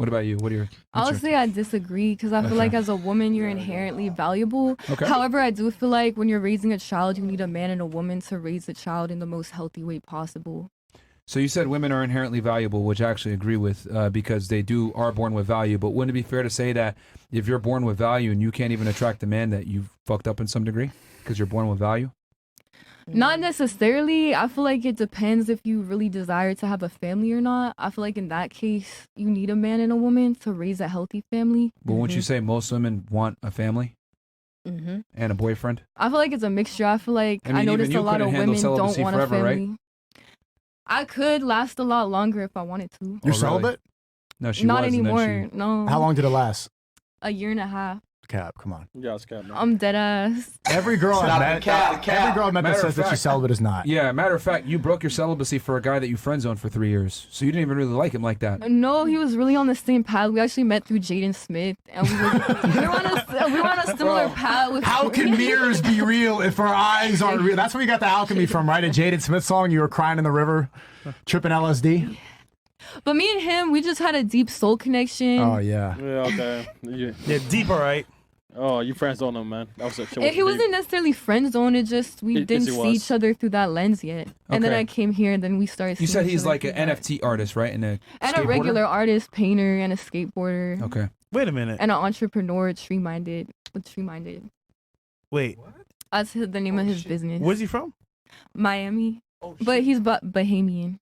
What about you? I would say I disagree because I feel like as a woman, you're inherently valuable. Okay. However, I do feel like when you're raising a child, you need a man and a woman to raise the child in the most healthy way possible. So you said women are inherently valuable, which I actually agree with because they are born with value. But wouldn't it be fair to say that if you're born with value and you can't even attract a man, that you've fucked up in some degree because you're born with value? Not necessarily. I feel like it depends if you really desire to have a family or not. I feel like in that case, you need a man and a woman to raise a healthy family. But wouldn't you say most women want a family and a boyfriend? I feel like it's a mixture. I feel like I noticed a lot of women don't want a family. Right? I could last a lot longer if I wanted to. You're celibate? No, she not was, anymore. No. How long did it last? A year and a half. Cap, come on. Yeah, it's cap. Man. I'm dead ass. Every girl I met that says that she's celibate is not. Yeah, matter of fact, you broke your celibacy for a guy that you friend zoned for 3 years, so you didn't even really like him like that. No, he was really on the same path. We actually met through Jaden Smith, and we were on a similar path. How can mirrors be real if our eyes aren't real? That's where you got the alchemy from, right? A Jaden Smith song. You were crying in the river, tripping LSD. But me and him, we just had a deep soul connection. Oh yeah. Yeah. Okay. Yeah, deep, all right. Oh, you friend zoned him, man. That was a show. He wasn't necessarily friend zoned. It just we didn't see each other through that lens yet. And then I came here, and then we started. You said he's like an NFT artist, right? And a regular artist, painter, and a skateboarder. Okay. Wait a minute. And an entrepreneur, tree minded. Wait. That's the name of his business. Where's he from? Miami. But he's Bahamian.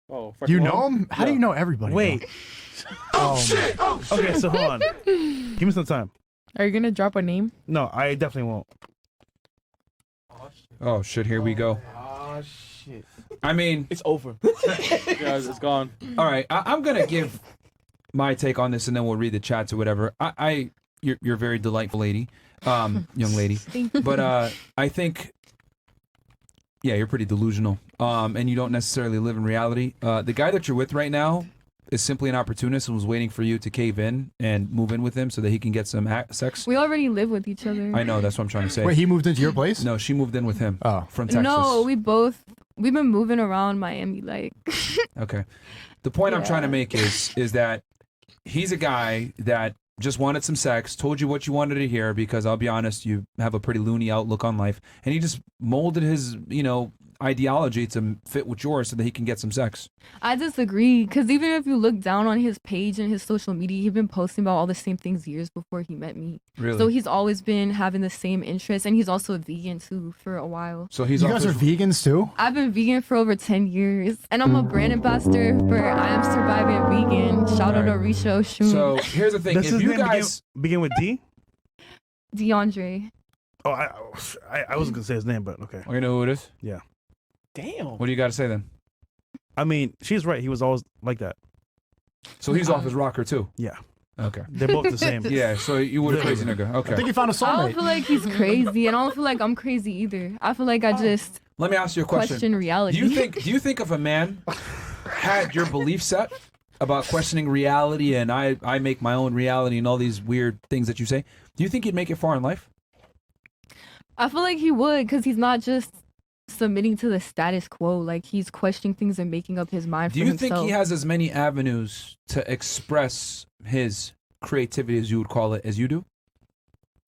Oh, you know him? How do you know everybody? Wait. Oh shit! Oh, okay, so hold on. Give me some time. Are you gonna drop a name? No, I definitely won't. Oh shit! Here we go. Oh shit! I mean, it's over. Guys, it's gone. All right, I'm gonna give my take on this, and then we'll read the chats or whatever. You're a very delightful lady, young lady. But I think, yeah, you're pretty delusional, and you don't necessarily live in reality. The guy that you're with right now is simply an opportunist and was waiting for you to cave in and move in with him so that he can get some sex. We already live with each other. I know, that's what I'm trying to say. Wait, he moved into your place? No, she moved in with him. Oh, from Texas. No, we've been moving around Miami, like. Okay. The point I'm trying to make is that he's a guy that just wanted some sex, told you what you wanted to hear, because I'll be honest, you have a pretty loony outlook on life, and he just molded his, ideology to fit with yours so that he can get some sex. I disagree, because even if you look down on his page and his social media, he's been posting about all the same things years before he met me. Really? So he's always been having the same interests, and he's also a vegan too for a while. So you guys are vegans too? I've been vegan for over 10 years, and I'm a brand ambassador for I Am Surviving Vegan. Shout out to Risho Shun. So here's the thing: Does if his you name guys begin with D? DeAndre. Oh, I wasn't gonna say his name, but okay. Oh, you know who it is? Yeah. Damn. What do you got to say then? I mean, she's right. He was always like that. So he's off his rocker too? Yeah. Okay. They're both the same. Yeah, so you would a crazy nigga. Okay. I think you found a soulmate. I don't feel like he's crazy, and I don't feel like I'm crazy either. I feel like I just Let me ask you a question. Reality. Do you think if a man had your belief set about questioning reality and I make my own reality and all these weird things that you say, do you think he'd make it far in life? I feel like he would, because he's not just submitting to the status quo. Like, he's questioning things and making up his mind for himself. Do you think he has as many avenues to express his creativity, as you would call it, as you do?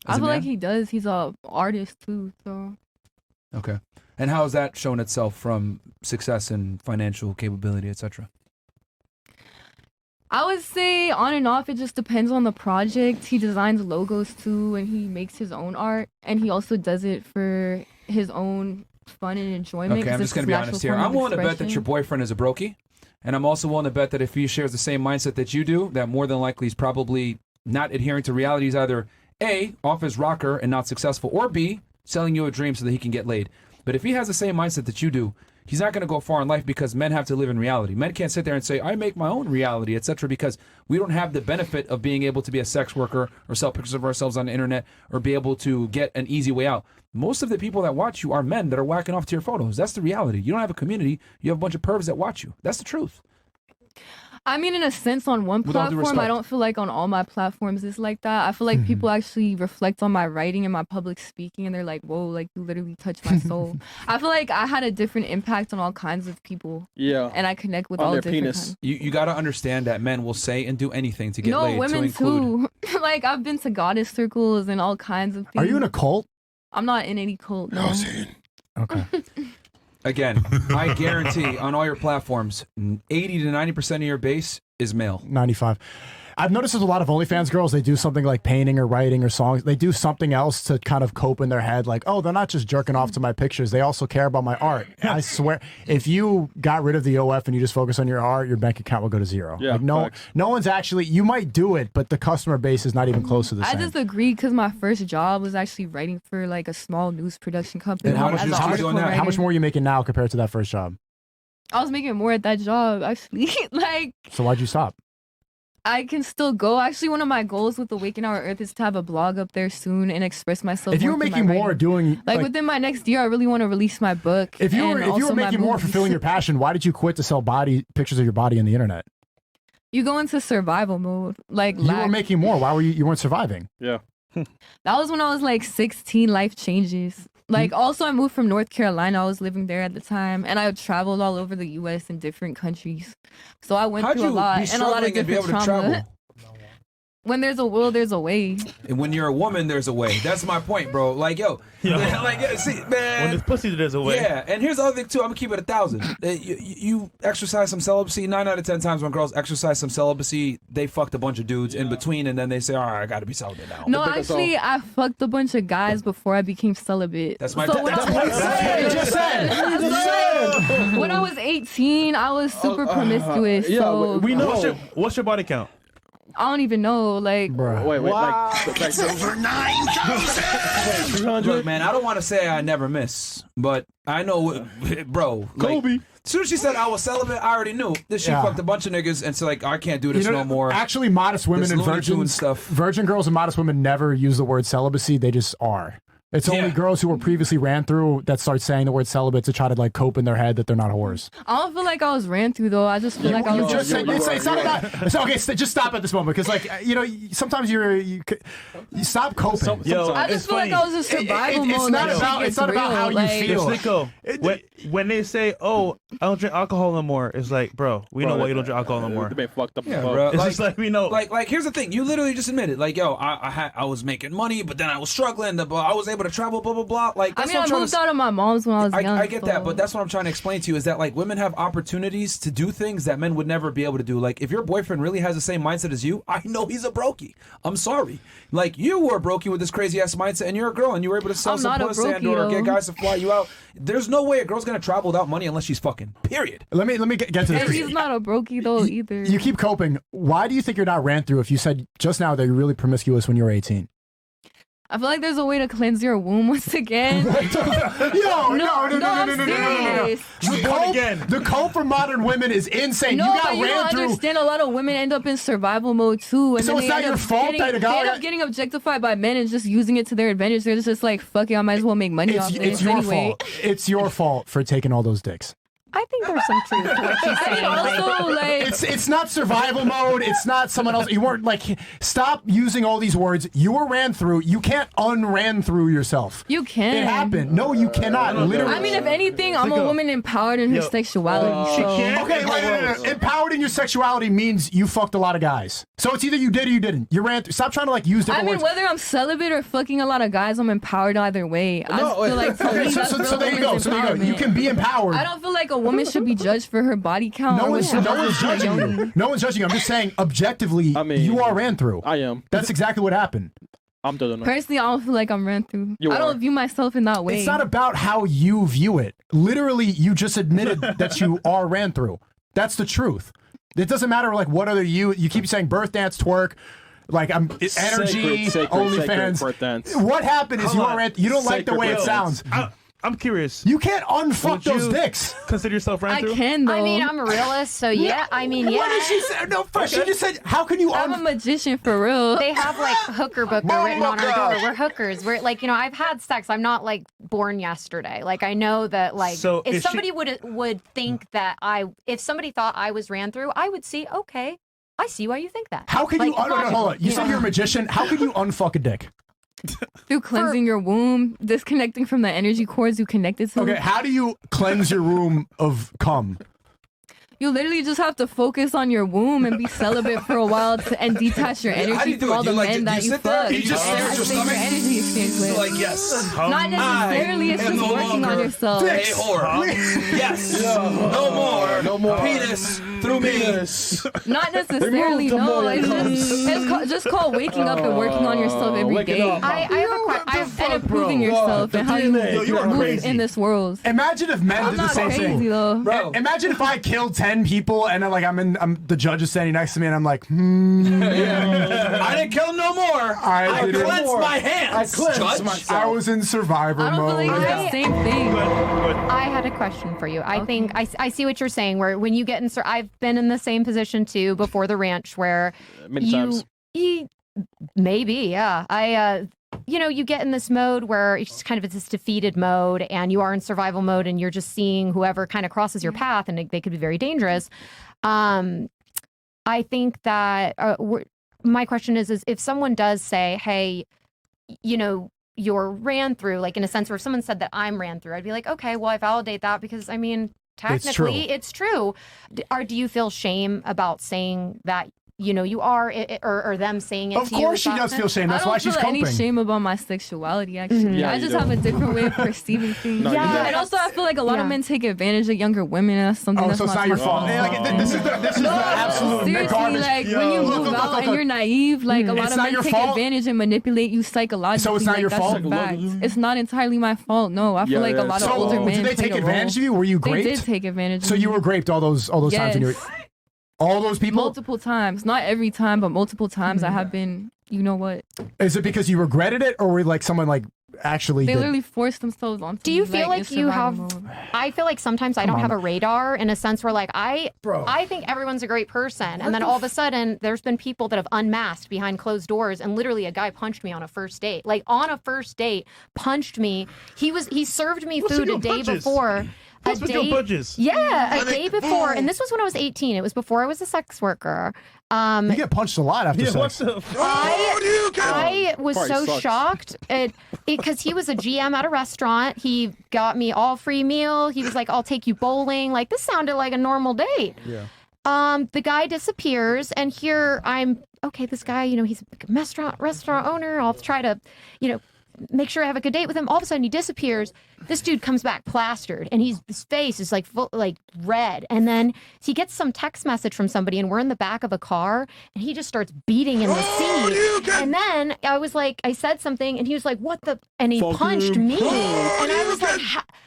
I feel like he does. He's a artist too, so. Okay. And how has that shown itself from success and financial capability, etc.? I would say on and off, it just depends on the project. He designs logos too, and he makes his own art, and he also does it for his own fun and enjoyment. Okay, I'm just going to be honest here. I'm willing to bet that your boyfriend is a brokey, and I'm also willing to bet that if he shares the same mindset that you do, that more than likely he's probably not adhering to reality. He's either A, off his rocker and not successful, or B, selling you a dream so that he can get laid. But if he has the same mindset that you do, he's not going to go far in life, because men have to live in reality. Men can't sit there and say, I make my own reality, etc., because we don't have the benefit of being able to be a sex worker or sell pictures of ourselves on the internet or be able to get an easy way out. Most of the people that watch you are men that are whacking off to your photos. That's the reality. You don't have a community. You have a bunch of pervs that watch you. That's the truth. I mean, in a sense, on one With all due platform, I respect. don't feel like on all my platforms it's like that. I feel like people actually reflect on my writing and my public speaking, and they're like, "Whoa, like you literally touched my soul." I feel like I had a different impact on all kinds of people, Yeah. and I connect with On all their different penis. kinds. You got to understand that men will say and do anything to get No, laid. women to include. too. Like I've been to goddess circles and all kinds of things. Are you in a cult? I'm not in any cult. No. Okay. Again, I guarantee on all your platforms, 80 to 90% of your base is male. 95. I've noticed there's a lot of OnlyFans girls, they do something like painting or writing or songs. They do something else to kind of cope in their head. Like, oh, they're not just jerking off to my pictures. They also care about my art. I swear, if you got rid of the OF and you just focus on your art, your bank account will go to zero. Yeah, like, no facts. one's actually, you might do it, but the customer base is not even close to the I same. disagree because my first job was actually writing for like a small news production company. And how much as is an how much article doing that? How much writer. more are you making now compared to that first job? I was making more at that job actually. Like So why'd you stop? I can still go. Actually, one of my goals with Awaken Our Earth is to have a blog up there soon and express myself. If you were more through making my more writing. doing like within my next year, I really want to release my book. if you and were also my making more movies. fulfilling your passion, why did you quit to sell pictures of your body on the internet? You go into survival mode. Like You were lack. making more. Why were you weren't surviving? Yeah. That was when I was like 16. Life changes. Like also, I moved from North Carolina. I was living there at the time, and I traveled all over the U.S. in different countries. So I went How'd through a you lot be and a lot of struggling and be able different to trauma. travel? When there's a will, there's a way. And when you're a woman, there's a way. That's my point, bro. Like, yo, like, see, When man. there's pussy, there's a way. Yeah, and here's the other thing too. I'm gonna keep it 1,000. You exercise some celibacy. 9 out of 10 times when girls exercise some celibacy, they fucked a bunch of dudes in between, and then they say, "All right, I got to be celibate now." No, pick us actually, I fucked a bunch of guys before I became celibate. That's my. So when that's I what was- I You just said. when I was 18, I was super promiscuous. yeah, so we know. What's your body count? I don't even know. Like, Bruh. Wait, Wow. like over 9,000. 300. Look, man, I don't want to say I never miss, but I know, bro. Like, Kobe. as soon as she said I was celibate, I already knew that she Yeah. fucked a bunch of niggas, and so like I can't do this no more. Actually, modest women This and Looney Tunes virgins, stuff. virgin girls and modest women never use the word celibacy. They just are. It's only Yeah. girls who were previously ran through that start saying the word celibate to try to like cope in their head that they're not whores. I don't feel like I was ran through though. I just feel like I You was. just said it's not about. So, okay, just stop at this moment because like sometimes you stop coping. Yo, I it's just feel funny. like I was in survival it's mode. not Like, about- shit it's not gets about real. how you Like, feel. It's Nico. When they say, "Oh, I don't drink alcohol no more," it's like, bro, we know why you don't drink alcohol no more. They been fucked up. Yeah, before. bro. It's Like- just like we know. Like here's the thing. You literally just admitted, like, yo, I was making money, but then I was struggling. But I was able to travel, blah blah blah. Like, I that's mean, what I I'm trying moved to. out of my mom's when I was young. I get that, so- but that's what I'm trying to explain to you is that like women have opportunities to do things that men would never be able to do. Like if your boyfriend really has the same mindset as you, I know he's a brokey. I'm sorry. Like you were a brokey with this crazy ass mindset, and you're a girl, and you were able to sell I'm some not a pussy and brokey, or get though. guys to fly you out. There's no way a girl's gonna travel without money unless she's fucking. Period. Let me get to And this. he's not a brokey though either. You keep coping. Why do you think you're not ran through if you said just now that you're really promiscuous when you were 18? I feel like there's a way to cleanse your womb once again. No, I'm serious. The cope for modern women is insane. No, you got but you ran don't through. understand. A lot of women end up in survival mode too, and So then it's they not end your up fault getting, that a guy they end got- up getting objectified by men and just using it to their advantage. They're just like, fuck it, I might as well make money off It's this your anyway. fault. It's your fault for taking all those dicks. I think there's some truth to what she's I saying. mean, Like, also, like, It's not survival mode. It's not someone else. You weren't like. Stop using all these words. You were ran through. You can't unran through yourself. you can. It happened. No, you cannot. Literally. I mean, if anything, I'm a woman empowered in her sexuality. she so. can't. Okay, wait. Empowered in your sexuality means you fucked a lot of guys. So it's either you did or you didn't. You ran through. Stop trying to like use I different mean, words. whether I'm celibate or fucking a lot of guys, I'm empowered either way. I just feel like to Okay, me, so that's real there you go. women's So there you go. You empowerment. can be empowered. I don't feel like a woman should be judged for her body count. No or one's what she judging does with her you. yoni. No one's judging you. I'm just saying objectively, I mean, you are ran through. I am. That's exactly what happened. I'm doing it. Personally, I don't feel like I'm ran through. You I are. don't view myself in that way. It's not about how you view it. Literally, you just admitted that you are ran through. That's the truth. It doesn't matter like what other you keep saying birth dance, twerk, like I'm energy, Sacred OnlyFans. birth dance. What happened is Hold you on. are ran. You don't like the Sacred way it birth sounds. I'm curious. You can't unfuck Would those you dicks. Consider yourself ran I through? can though. I mean, I'm a realist, so yeah. I mean, yeah. What did she say? No, first she just said, how can you I'm a magician for real. They have like hooker booker written on our door. We're hookers. We're like, I've had sex. I'm not like born yesterday. Like I know that like So if is somebody would think that if somebody thought I was ran through, I would see, okay, I see why you think that. How can like, you? Oh, no, hold on. You said know? you're a magician. How can you unfuck a dick? Through cleansing your womb, disconnecting from the energy cords you connected to. Okay, how do you cleanse your room of cum? You literally just have to focus on your womb and be celibate for a while and detach your How do energy you do from it? all the men that you sit there fuck. and you just stare at your That's your stomach? energy exchange with. Like, yes. Not necessarily, it's am just no working on longer yourself. a whore. Yes. No more. No more. Penis through me. Not necessarily, the no. money It's just called waking up and working on yourself every waking day. up. I have a question. And improving yourself and how you move in this world. Imagine if men I'm did the not same crazy thing. though. Bro. Imagine if I killed 10 people and I'm the judge is standing next to me and I'm like, I didn't kill no more. I didn't- cleansed my hands. I cleansed Judge. myself. I was in survivor I don't mode. believe it's the same thing. I had a question for you. I think I see what you're saying. Where when you get in, I've been in the same position too before the ranch, where Many times. Maybe, yeah. You get in this mode where it's just kind of this defeated mode, and you are in survival mode, and you're just seeing whoever kind of crosses your path, and they could be very dangerous. I think that my question is if someone does say, hey, you're ran through, like in a sense where if someone said that I'm ran through, I'd be like, okay, well, I validate that because I mean, technically it's true. Do you feel shame about saying that, you are, or them saying it Of to you? course she does feel shame. That's I why don't she's feel coping. any shame about my sexuality, actually. Yeah, I you just do. have a different way of perceiving things. No, you don't. And also, I feel like a lot of men take advantage of younger women, and that's something Oh, that's so it's not your fault. my Yeah, like, this is the absolute Seriously, garbage. like when you move out and you're naive, like a lot It's of not men your take fault? advantage and manipulate you psychologically. So it's not like, your that's fault? a fact. It's not entirely my fault. No, I feel like a lot of So older men did they take played a advantage role. of you? Were you They raped? did take advantage. So of you me. were raped all those times when you were. Yes. All those people? Multiple times, not every time, but multiple times. I have been. You know what? Is it because you regretted it, or were like someone like actually? They did? literally forced themselves onto Do you me, feel like in you survival have? mode. I feel like sometimes I don't have a radar in a sense where like I think everyone's a great person, and then all of a sudden there's been people that have unmasked behind closed doors, and literally a guy punched me on a first date. Like on a first date, punched me. He served me food a day before. A day before, and this was when I was 18. It was before I was a sex worker. You get punched a lot after sex. I was Probably so sucks. shocked because he was a GM at a restaurant. He got me all free meal. He was like, "I'll take you bowling." Like this sounded like a normal date. Yeah. The guy disappears, and here I'm. Okay, this guy, he's a restaurant owner. I'll try to, make sure I have a good date with him. All of a sudden, he disappears. This dude comes back plastered, and his face is like red. And then he gets some text message from somebody, and we're in the back of a car, and he just starts beating in the seat. And then I said something, and he was like, "What the?" And he punched me, and I was like,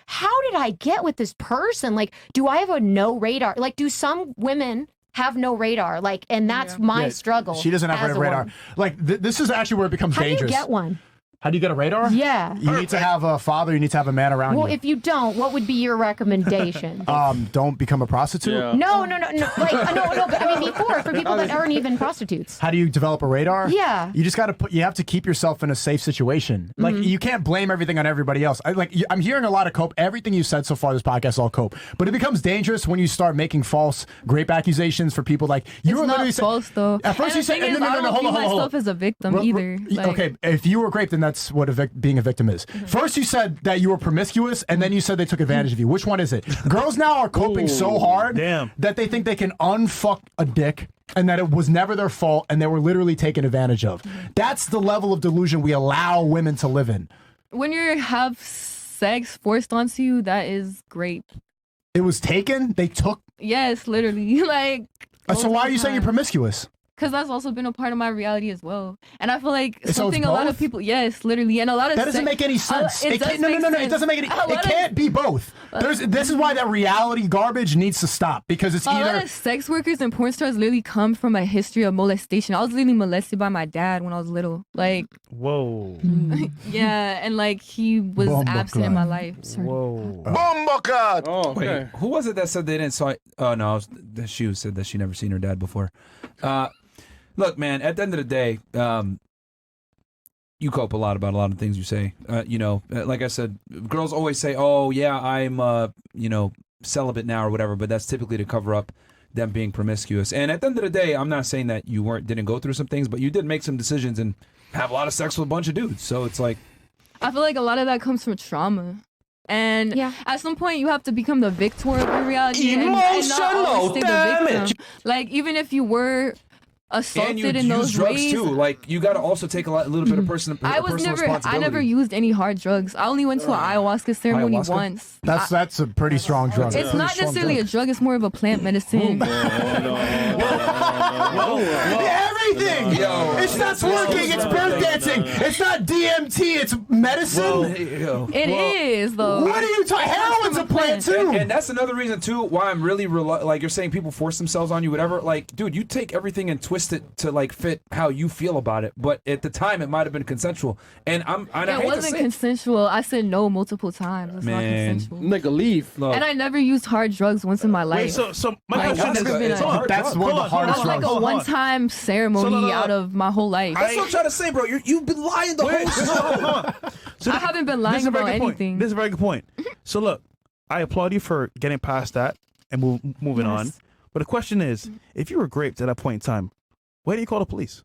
"How did I get with this person? Like, do I have a no radar? Like, do some women?" Have no radar, like, and that's my struggle. She doesn't have as a radar. woman. Like this is actually where it becomes How dangerous. do you get one? How do you get a radar? Yeah. You need to have a father. You need to have a man around Well, you. if you don't, what would be your recommendation? Don't become a prostitute. Yeah. No. Like, no. But I mean, before for people that aren't even prostitutes. How do you develop a radar? Yeah. You just got to you have to keep yourself in a safe situation. Like you can't blame everything on everybody else. I'm hearing a lot of cope. Everything you said so far this podcast is all cope. But it becomes dangerous when you start making false rape accusations for people like you were It's literally not false though. At first And you the said thing is, I don't view myself as a victim either. Like, Okay, if you were raped, then that's what being a victim is. First you said that you were promiscuous, and then you said they took advantage of you. Which one is it? Girls now are coping so hard that they think they can unfuck a dick and that it was never their fault and they were literally taken advantage of. That's the level of delusion we allow women to live in. when you have sex forced onto you, that is great. It was taken? They took? Yes, literally. Like. So why are you saying you're promiscuous? Because that's also been a part of my reality as well. And I feel like So it's something a lot of both? people, yes, literally. And a lot of That doesn't make any sense. It It does can't, no, make it sense. doesn't make any. A lot It of- can't be both. This is why that reality garbage needs to stop because it's A lot either. of sex workers and porn stars literally come from a history of molestation. I was literally molested by my dad when I was little. Like, Whoa. yeah, and like he was absent in my life. Whoa. Oh, okay. Wait, who was it that said they didn't saw it? Oh no, she who said that she never seen her dad before. Look, man, at the end of the day, you cope a lot about a lot of things you say. Like I said, girls always say, "Oh yeah, I'm celibate now" or whatever, but that's typically to cover up them being promiscuous. And at the end of the day, I'm not saying that you didn't go through some things, but you did make some decisions and have a lot of sex with a bunch of dudes. So it's like, I feel like a lot of that comes from trauma. And at some point, you have to become the victor of your reality and not always stay the victim. Like, even if you were assaulted and you in those use drugs ways. too. Like you got to also take a little bit of personal responsibility. I never used any hard drugs. I only went to an ayahuasca ceremony once. That's a pretty strong drug. It's not necessarily a drug. It's more of a plant medicine. Everything. It's not twerking. It's bird dancing. It's not DMT. It's medicine. It is though. What are you talking? Heroin's a plant too. And that's another reason too why I'm really like you're saying people force themselves on you, whatever. Like, dude, you take everything and twist it to like fit how you feel about it. But at the time, it might have been consensual. And it wasn't consensual. I said no multiple times. It's not consensual. Nigga, leave. Look. And I never used hard drugs once in my life. Wait, so my question is, that's one of the hardest drugs. Like a one-time ceremony out of my whole life. That's what I'm trying to say, bro. You've been lying the whole time. I haven't been lying about anything. This is a very good point. So look, I applaud you for getting past that and moving on. But the question is, if you were raped at that point in time, why didn't you call the police?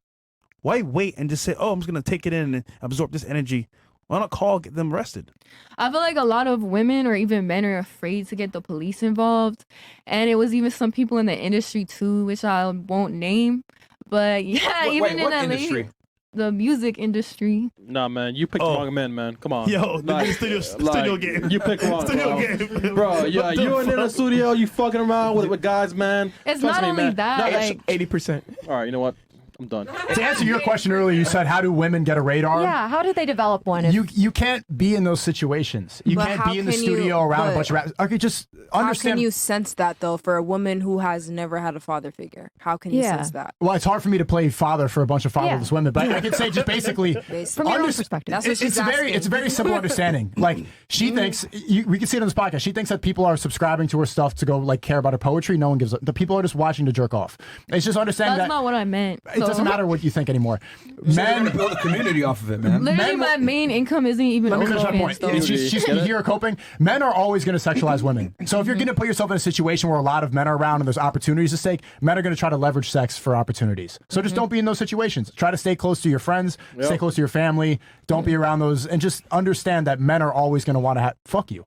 Why wait and just say, "Oh, I'm just gonna take it in and absorb this energy"? Why not call, get them arrested? I feel like a lot of women or even men are afraid to get the police involved, and it was even some people in the industry too, which I won't name. But even in LA, industry? The music industry. Nah, man, you picked the wrong man, man. Come on. Yo, the studio game. You picked wrong, studio game. Bro, yeah, you in the studio, you fucking around with guys, man. It's Trust not me, only man. that, No, like 80%. All right, you know what? I'm done. To answer your question earlier, you said, how do women get a radar? Yeah, how do they develop one? You can't be in those situations. You But can't how be in the can studio you- around a but bunch of rappers. Okay, just How understand. can you sense that though for a woman who has never had a father figure? How can you sense that? Well, it's hard for me to play father for a bunch of fatherless women, but I can say just basically From your own perspective. That's what she's asking. it's a very simple understanding. Like she thinks we can see it on this podcast. She thinks that people are subscribing to her stuff to go like care about her poetry. No one gives. The people are just watching to jerk off. It's just understanding that's that not what I meant. it doesn't matter what you think anymore. Men build a community off of it, man. Literally, my main income isn't even. Let me finish my OnlyFans, point. though. She's here coping. Men are always going to sexualize women. So if you're going to put yourself in a situation where a lot of men are around and there's opportunities at stake, men are going to try to leverage sex for opportunities. So just don't be in those situations. Try to stay close to your friends, stay close to your family. Don't be around those, and just understand that men are always going to want to fuck you.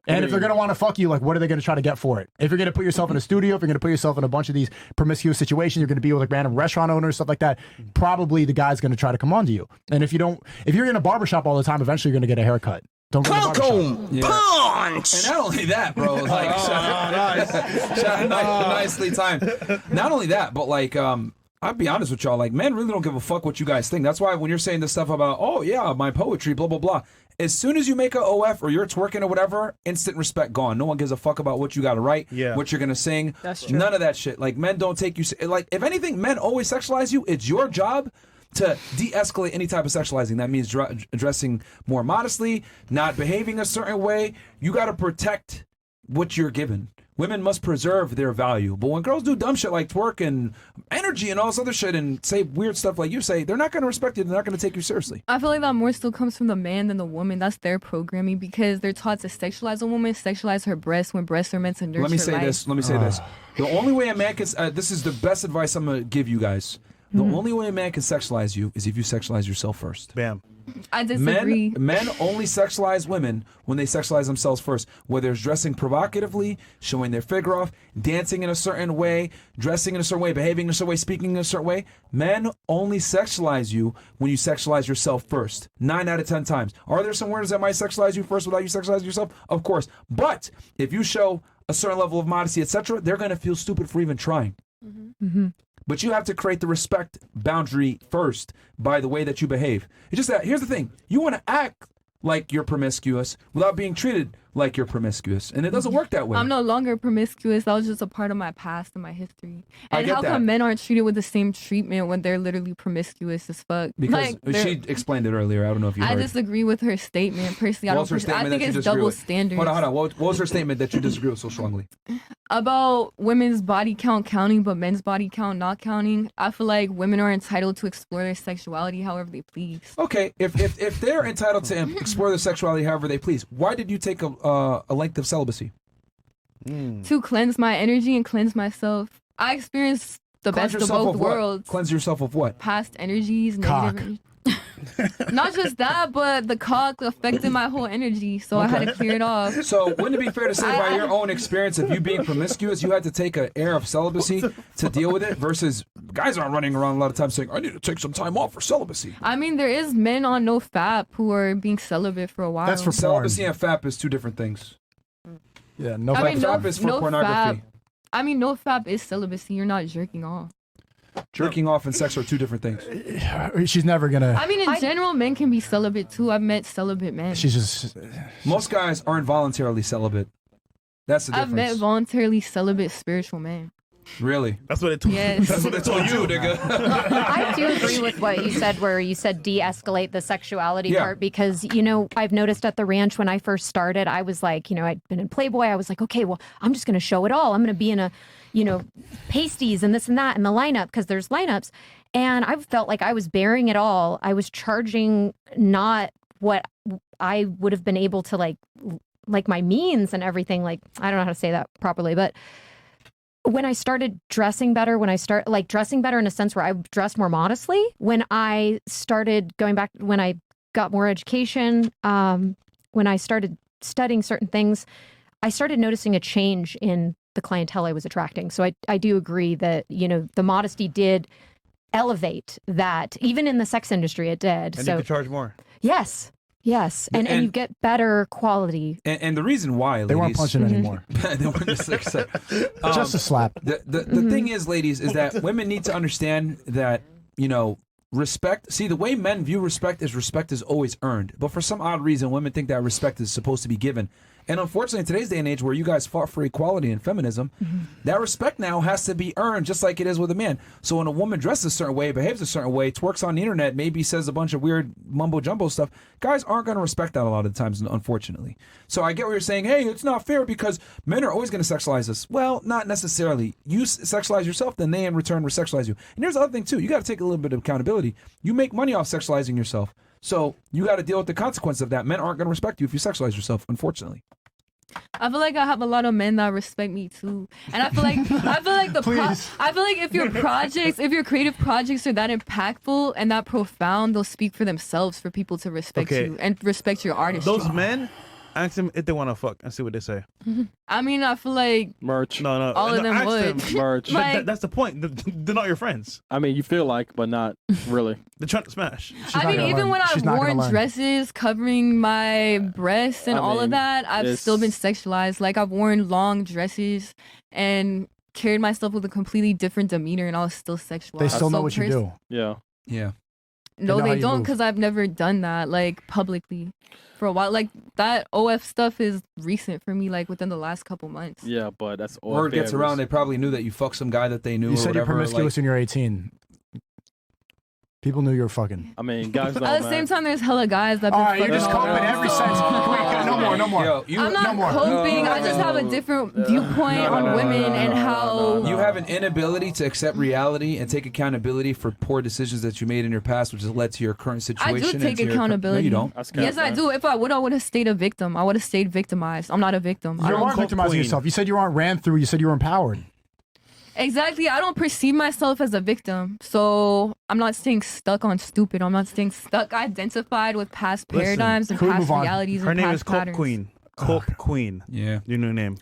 And if they're going to want to fuck you, like, what are they going to try to get for it? If you're going to put yourself in a studio, if you're going to put yourself in a bunch of these promiscuous situations, you're going to be with like random restaurant owners, stuff like that, probably the guy's going to try to come on to you. And if you're in a barbershop all the time, eventually you're going to get a haircut. Don't go to the barbershop. Punch! And not only that, bro, like, nicely timed. Not only that, but like, I'll be honest with y'all, like, men really don't give a fuck what you guys think. That's why when you're saying this stuff about, oh yeah, my poetry, blah, blah, blah, as soon as you make a OF or you're twerking or whatever, instant respect gone. No one gives a fuck about what you got to write, what you're going to sing. That's true. None of that shit. Like, men don't take you, like, if anything, men always sexualize you. It's your job to de-escalate any type of sexualizing. That means dressing more modestly, not behaving a certain way. You got to protect what you're given. Women must preserve their value. But when girls do dumb shit like twerk and energy and all this other shit and say weird stuff like you say, they're not going to respect you. They're not going to take you seriously. I feel like that more still comes from the man than the woman. That's their programming because they're taught to sexualize a woman, sexualize her breasts when breasts are meant to nurture Let me say life. this. Let me say this. The only way a man can... this is the best advice I'm going to give you guys. The only way a man can sexualize you is if you sexualize yourself first. Bam. I disagree. Men only sexualize women when they sexualize themselves first. Whether it's dressing provocatively, showing their figure off, dancing in a certain way, dressing in a certain way, behaving in a certain way, speaking in a certain way. Men only sexualize you when you sexualize yourself first. 9 out of 10 times. Are there some words that might sexualize you first without you sexualizing yourself? Of course. But if you show a certain level of modesty, etc., they're going to feel stupid for even trying. but you have to create the respect boundary first by the way that you behave. It's just that, here's the thing. You want to act like you're promiscuous without being treated like you're promiscuous, and it doesn't work that way. I'm no longer promiscuous. That was just a part of my past and my history. I And get how that. come men aren't treated with the same treatment when they're literally promiscuous as fuck? Because she explained it earlier. I don't know if you heard. I disagree with her statement personally. What was her statement I think that you it's disagree double with? standards. Hold on. What was her statement that you disagree with so strongly? About women's body count counting, but men's body count not counting. I feel like women are entitled to explore their sexuality however they please. Okay, if they're entitled to explore their sexuality however they please, why did you take a length of celibacy? To cleanse my energy and cleanse myself. I experienced the Cleanse best of yourself both of what? worlds. Cleanse yourself of what? Past energies, Cock. negative. Not just that, but the cock affected my whole energy, so I had to clear it off. So wouldn't it be fair to say by your own experience of you being promiscuous, you had to take an air of celibacy to deal with it versus guys aren't running around a lot of times saying, I need to take some time off for celibacy. I mean, there is men on no fap who are being celibate for a while. That's for Celibacy porn. and FAP is two different things. Yeah, no. I mean, FAP is for pornography. Fap. I mean, no fap is celibacy. You're not jerking off. Jerking off and sex are two different things. She's never gonna. I mean, in general, men can be celibate too. I've met celibate men. She's just. Most guys aren't voluntarily celibate. That's the I've met difference. voluntarily celibate spiritual men. Really? That's what it told. Yes. That's what it told you, nigga. I do agree with what you said, where you said de-escalate the sexuality Yeah. part, because, you know, I've noticed at the ranch when I first started, I was like, you know, I'd been in Playboy. I was like, okay, well, I'm just going to show it all. I'm going to be in a, you know, pasties and this and that in the lineup, because there's lineups. And I felt like I was bearing it all. I was charging not what I would have been able to like my means and everything. Like, I don't know how to say that properly, but when I started dressing better, dressing better in a sense where I dressed more modestly, when I started going back, when I got more education, when I started studying certain things, I started noticing a change in the clientele I was attracting. So I do agree that, you know, the modesty did elevate that. Even in the sex industry, it did. And so you can charge more. yes. And you get better quality. And the reason why, They weren't ladies, punching anymore. they weren't just like I said. Just a slap. The thing is, ladies, is that women need to understand that, you know, respect. See, the way men view respect is always earned. But for some odd reason, women think that respect is supposed to be given. And unfortunately, in today's day and age where you guys fought for equality and feminism, that respect now has to be earned just like it is with a man. So when a woman dresses a certain way, behaves a certain way, twerks on the internet, maybe says a bunch of weird mumbo-jumbo stuff, guys aren't going to respect that a lot of the times, unfortunately. So I get what you're saying. Hey, it's not fair because men are always going to sexualize us. Well, not necessarily. You sexualize yourself, then they in return will sexualize you. And here's the other thing, too. You got to take a little bit of accountability. You make money off sexualizing yourself. So you got to deal with the consequence of that. Men aren't going to respect you if you sexualize yourself, unfortunately. I feel like I have a lot of men that respect me too, and I feel like if your creative projects are that impactful and that profound, they'll speak for themselves for people to respect Okay. you and respect your artistry. Those men, ask them if they want to fuck and see what they say. I mean, I feel like Merch. No. all of them ask would. them. Merch. Like- That's the point. They're not your friends. I mean, you feel like, but not really. They're trying to smash. I mean, even when She's I've not gonna worn learn. dresses covering my breasts and I all of mean, that, I've it's- still been sexualized. Like, I've worn long dresses and carried myself with a completely different demeanor, and I was still sexualized. They still know So what you do. Yeah. Yeah. No, know how they you don't, move. because I've never done that, like, publicly for a while. Like, that OF stuff is recent for me, like, within the last couple months. Yeah, but that's all. Word gets around, they probably knew that you fucked some guy that they knew You or said you're whatever. promiscuous when you're 18. People knew you were fucking. I mean, guys don't. At the same time, there's hella guys that. All right, you're fucking just all coping that. every sense. Wait, no more. Yo, I'm not no more. coping. I just have a different viewpoint on women and how. You have an inability to accept reality and take accountability for poor decisions that you made in your past, which has led to your current situation. I do and take to your accountability. No, you don't. That's Yes, I do. If I would have stayed a victim. I would have stayed victimized. I'm not a victim. I You don't aren't victimizing queen. yourself. You said you aren't ran through. You said you were empowered. Exactly. I don't perceive myself as a victim. So I'm not staying stuck on stupid. I'm not staying stuck identified with past Listen, paradigms and can we past move on? realities Her and name past is Coke patterns. Queen. Coke Queen. Yeah. Your new name.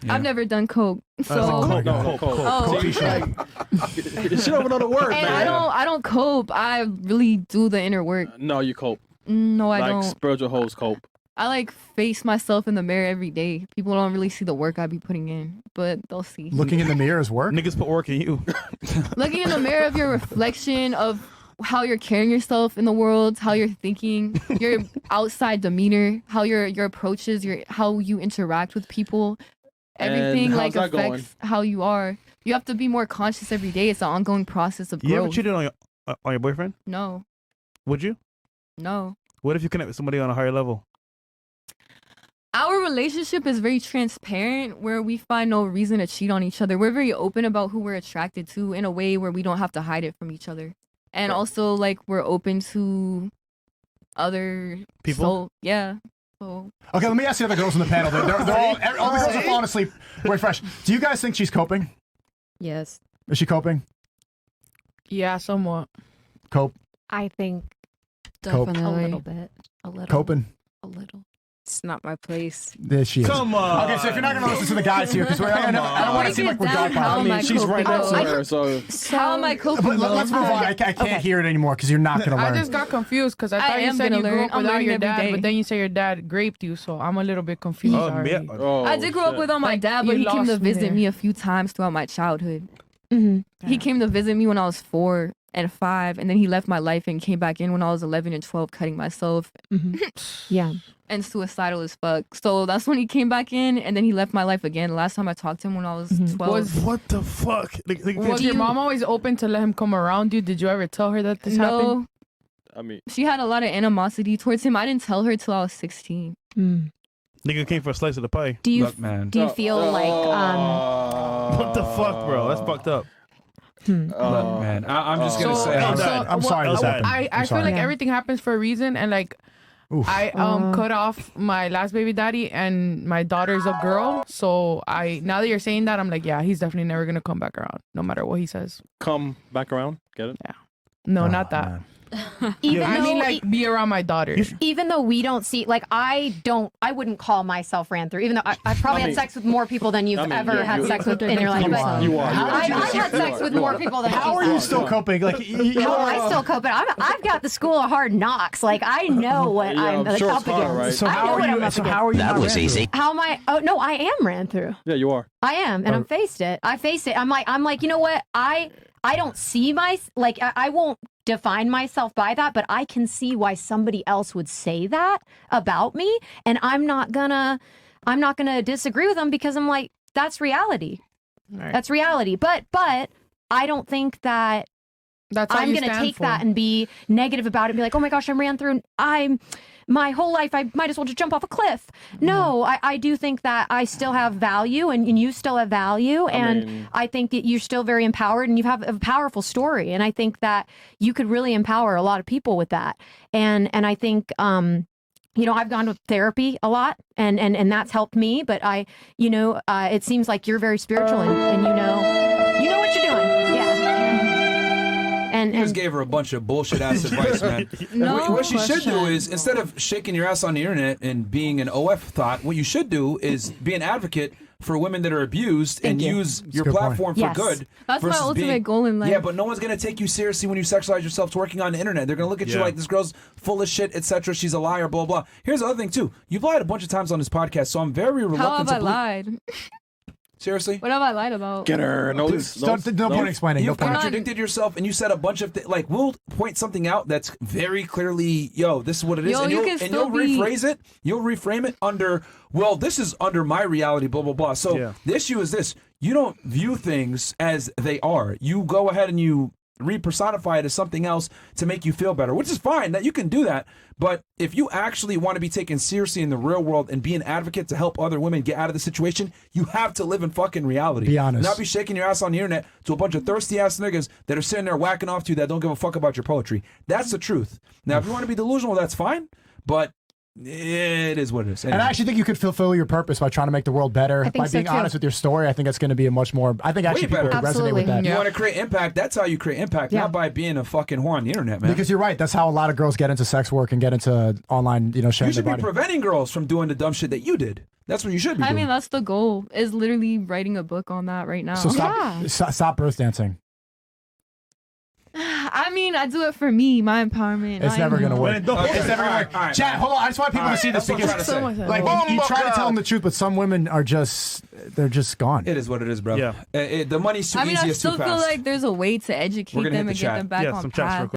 I've never done coke. So Coke. No, Coke. Oh. See, She don't know the word, and man. I don't cope. I really do the inner work. no, you cope. No, I Like don't. spiritual hoes cope. I like face myself in the mirror every day. People don't really see the work I be putting in, but they'll see. Looking in the mirror is work. Niggas put work in you. Looking in the mirror of your reflection of how you're carrying yourself in the world, how you're thinking, your outside demeanor, how your approaches, how you interact with people. Everything And like how's that affects how you are. You have to be more conscious every day. It's an ongoing process of growth. You ever cheated on your boyfriend? No. Would you? No. What if you connect with somebody on a higher level? Our relationship is very transparent where we find no reason to cheat on each other. We're very open about who we're attracted to in a way where we don't have to hide it from each other. And also like we're open to other people. So, yeah. So Okay, let me ask the other girls in the panel. They're all the girls are falling asleep. Wait, fresh. Do you guys think she's coping? Yes. Is she coping? Yeah, somewhat. Cope. I think Cope. a little bit. A little. Coping. A little. It's not my place. There she is. Come on. Okay, so if you're not going to listen to the guys here, because I don't want to seem like we're Break it down. dog How I am I mean, she's right coping? next to her, so how am I coping? But let's move on. I can't hear it anymore because you're not going to I learn. just got confused because I I thought you am said gonna you grew learn. up I'm without learning your every dad, day. but then you say your dad raped you, so I'm a little bit confused already. Yeah. oh, I did grow up shit. without my Like, dad, but you he came to lost me visit there. me a few times throughout my childhood. Mm-hmm. He came to visit me when I was 4 and 5, and then he left my life and came back in when I was 11 and 12, cutting myself Yeah. and suicidal as fuck. So that's when he came back in, and then he left my life again. The last time I talked to him when I was 12. What the fuck? Was your mom always open to let him come around you? Did you ever tell her that this happened? No, I mean, she had a lot of animosity towards him. I didn't tell her till I was 16. Nigga came for a slice of the pie. Do you Look, man. do you feel like What the fuck, bro? That's fucked up. Look, man. I'm just gonna say. I'm sorry this happened. I I'm feel sorry. like everything happens for a reason, and like Oof. I cut off my last baby daddy, and my daughter's a girl. So now that you're saying that, I'm like, yeah, he's definitely never gonna come back around, no matter what he says. come back around. Get it? No, Oh, not that. man. even I though mean, like, be around my daughter. even though we don't see, like, I wouldn't call myself ran through, even though I probably I had mean- sex with more people than you've I mean, ever yeah, had you- sex with in your life. You But are. You are. I've You had sex with are. more people than How are she's you had. still coping? Like, How am I still coping? I've got the school of hard knocks. Like, I know what Yeah, I'm I'm sure up it's hard, against. right? So I how know are what I'm you? up So against. how are you? That not was ran easy. through? How am I? Oh no, I am ran through. Yeah, you are. I am, and I faced it. I faced it. I'm like, you know what? I don't see I won't define myself by that, but I can see why somebody else would say that about me, and I'm not gonna disagree with them because I'm like, that's reality. Right. That's reality. But I don't think that That's all I'm you gonna stand take for. that and be negative about it and be like, oh my gosh, I'm ran through. My whole life, I might as well just jump off a cliff. No, I do think that I still have value and you still have value. And mean- I think that you're still very empowered and you have a powerful story. And I think that you could really empower a lot of people with that. And I think, I've gone to therapy a lot and that's helped me. But it seems like you're very spiritual and you know what you're doing. Yeah. You just gave her a bunch of bullshit ass advice, man. No What she should do question. is, instead of shaking your ass on the internet and being an OF thought, what you should do is be an advocate for women that are abused and you. use your a good point. platform for Yes. good. That's my versus ultimate being- goal in life. Yeah, but no one's gonna take you seriously when you sexualize yourself twerking on the internet. They're gonna look at you Yeah. like this girl's full of shit, etc. She's a liar, blah blah. Here's the other thing too. You've lied a bunch of times on this podcast, so I'm very How reluctant have I to believe. lied? Seriously. What have I lied about? Get her. No, No point explaining. No You've point. contradicted yourself, and you said a bunch of like we'll point something out that's very clearly, this is what it is, Yo, and you you'll, can and still you'll be- rephrase it, you'll reframe it under, well, this is under my reality, blah blah blah. So Yeah. the issue is this: you don't view things as they are. You go ahead and you re-personify it as something else to make you feel better, which is fine. That you can do that. But if you actually want to be taken seriously in the real world and be an advocate to help other women get out of the situation, you have to live in fucking reality. Be honest. Not be shaking your ass on the internet to a bunch of thirsty ass niggas that are sitting there whacking off to you that don't give a fuck about your poetry. That's the truth. Now, if you want to be delusional, that's fine. But it is what it is. And I actually think you could fulfill your purpose by trying to make the world better, think by so, being too. honest with your story. I think that's going to be a much more. I think actually people better. could resonate Absolutely. with that. You want to create impact, that's how you create impact, Yeah. not by being a fucking whore on the internet, man. Because you're right. That's how a lot of girls get into sex work and get into online, sharing you their should be body. preventing girls from doing the dumb shit that you did. That's what you should be I doing. mean, that's the goal. Is literally writing a book on that right now. So stop birth dancing. I mean, I do it for me, my empowerment. It's never gonna work. It's never gonna work. All right, Chat, hold on. I just want people to see this That's what I'm because, trying to say. like, you try to tell them the truth, but some women are they're just gone. It is what it is, bro. Yeah. The money's too I mean, easy. I It's too still feel fast. like there's a way to educate We're gonna them hit and the get chat. them back Yeah, on some chats real path. quick.